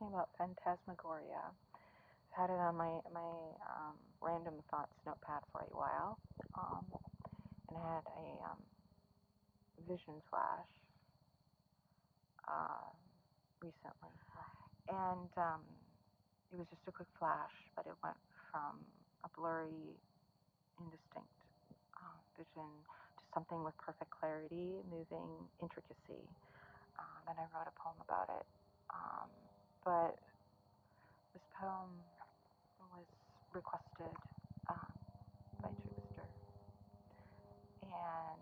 talking about Phantasmagoria. I've had it on my random thoughts notepad for a while, and I had a vision flash recently, and it was just a quick flash, but it went from a blurry, indistinct vision to something with perfect clarity, moving intricacy. And I wrote a poem about it. But this poem was requested by Trickster, and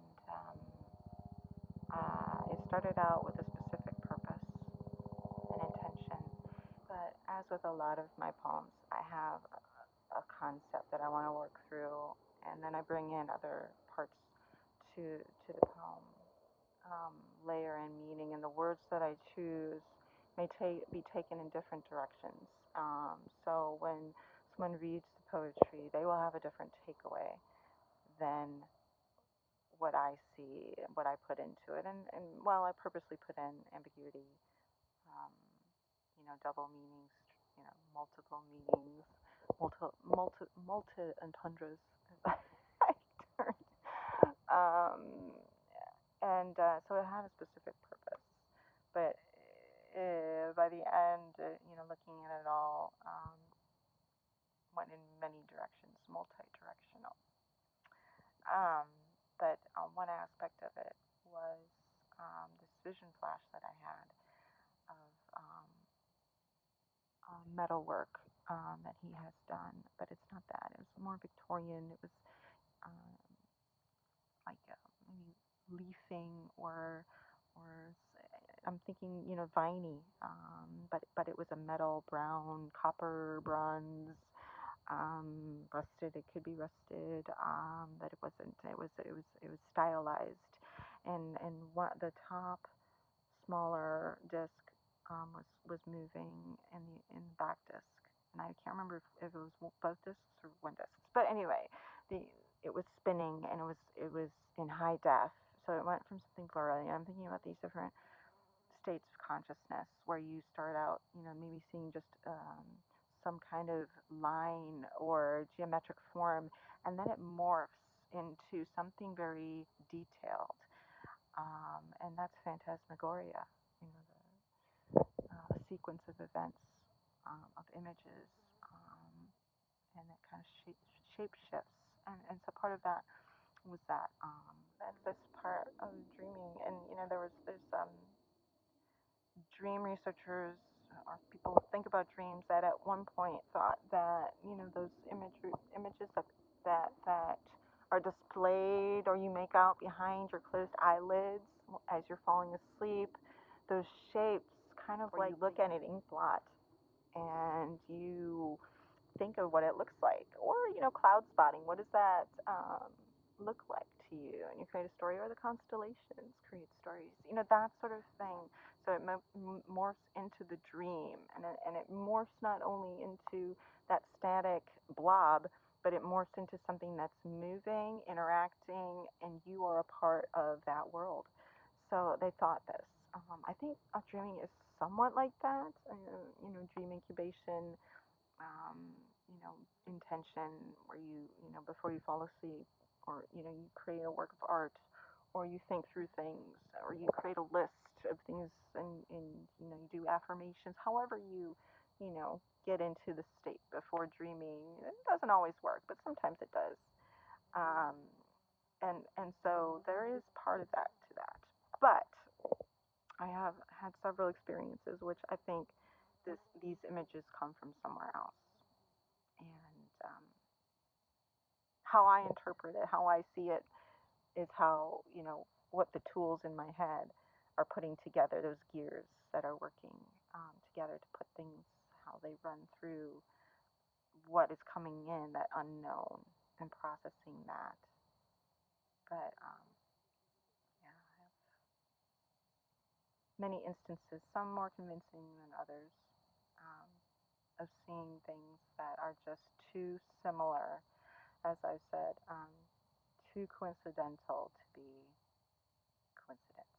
it started out with a specific purpose and intention. But as with a lot of my poems, I have a concept that I want to work through, and then I bring in other parts to the poem, layer in meaning, and the words that I choose may be taken in different directions. So when someone reads the poetry, they will have a different takeaway than what I see, what I put into it. And well, I purposely put in ambiguity, double meanings, multiple meanings, multi entendres. And so it had a specific purpose. But by the end, looking at it all, went in many directions, multi-directional. But one aspect of it was this vision flash that I had of metalwork that he has done, but it's not that. It was more Victorian. It was like maybe leafing or I'm thinking viney, but it was a metal brown, copper, bronze, rusted. It could be rusted, but it wasn't. It was stylized, and the top smaller disc was moving in the back disc, and I can't remember if it was both discs or one disc. But anyway, it was spinning, and it was in high def. So it went from something blurry. I'm thinking about these different states of consciousness where you start out, maybe seeing just some kind of line or geometric form, and then it morphs into something very detailed, and that's Phantasmagoria. A sequence of events, of images, and it kind of shape shifts, and so part of that was that this part of dreaming, and there's dream researchers or people who think about dreams that at one point thought that those images that are displayed or you make out behind your closed eyelids as you're falling asleep, those shapes kind of like you look at an ink blot and you think of what it looks like, or cloud spotting, what does that look like to you, and you create a story, or the constellations create stories, that sort of thing. So it morphs into the dream, and it morphs not only into that static blob, but it morphs into something that's moving, interacting, and you are a part of that world. So they thought this. I think dreaming is somewhat like that. Dream incubation, intention, where you before you fall asleep, or you create a work of art, or you think through things, or you create a list of things, and you do affirmations. However you get into the state before dreaming. It doesn't always work, but sometimes it does. And so there is part of that to that. But I have had several experiences which I think these images come from somewhere else. And how I interpret it, how I see it, is how, what the tools in my head are putting together, those gears that are working together to put things, how they run through what is coming in, that unknown, and processing that. But, yeah, I have many instances, some more convincing than others, of seeing things that are just too similar, as I've said, too coincidental to be coincidence.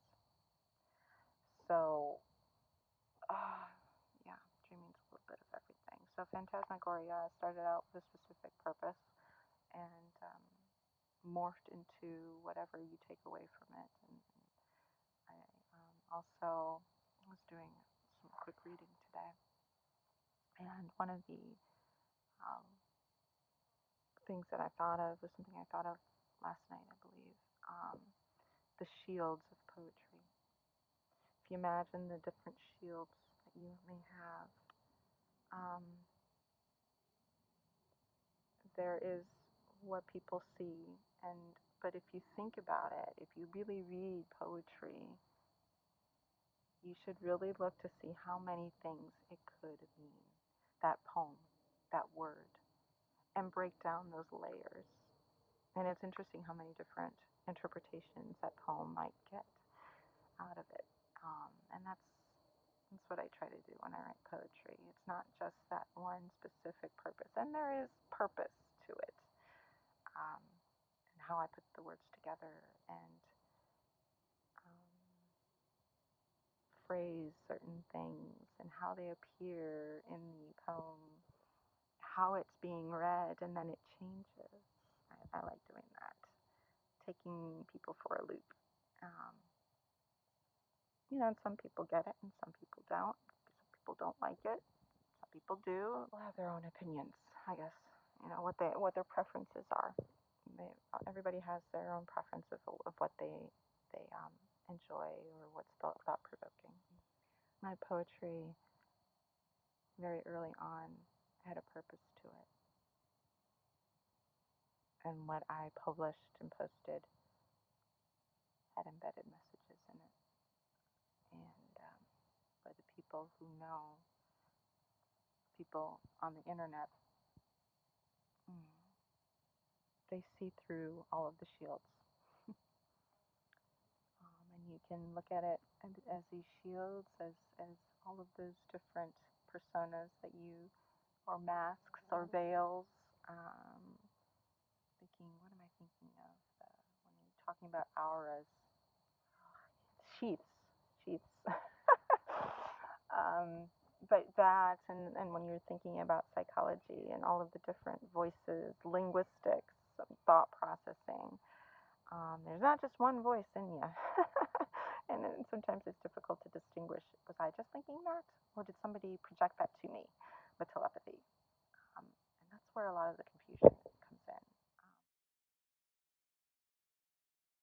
So, yeah, dreaming Phantasmagoria started out with a specific purpose and morphed into whatever you take away from it. And I also was doing some quick reading today, and one of the um, things that I thought of was something I thought of last night, I believe. The shields of poetry. If you imagine the different shields that you may have, there is what people see, but if you think about it, if you really read poetry, you should really look to see how many things it could mean, that poem, that word, and break down those layers. And it's interesting how many different interpretations that poem might get out of it. And that's what I try to do when I write poetry. It's not just that one specific purpose, and there is purpose to it, and how I put the words together and phrase certain things and how they appear in the poem, how it's being read, and then it changes. I like doing that, taking people for a loop. And some people get it and some people don't. Some people don't like it. Some people do. They'll have their own opinions, I guess. What their preferences are. Everybody has their own preference of what they enjoy or what's thought provoking. My poetry, very early on, had a purpose to it, and what I published and posted had embedded messages in it. And for the people who know, people on the InnerNet, they see through all of the shields. And you can look at it as these shields, as all of those different personas that you, or masks or veils. What am I thinking of when you're talking about auras? Sheaths. But that, and when you're thinking about psychology and all of the different voices, linguistics, thought processing, there's not just one voice in you. And sometimes it's difficult to distinguish, was I just thinking that? Or did somebody project that to me with telepathy? And that's where a lot of the confusion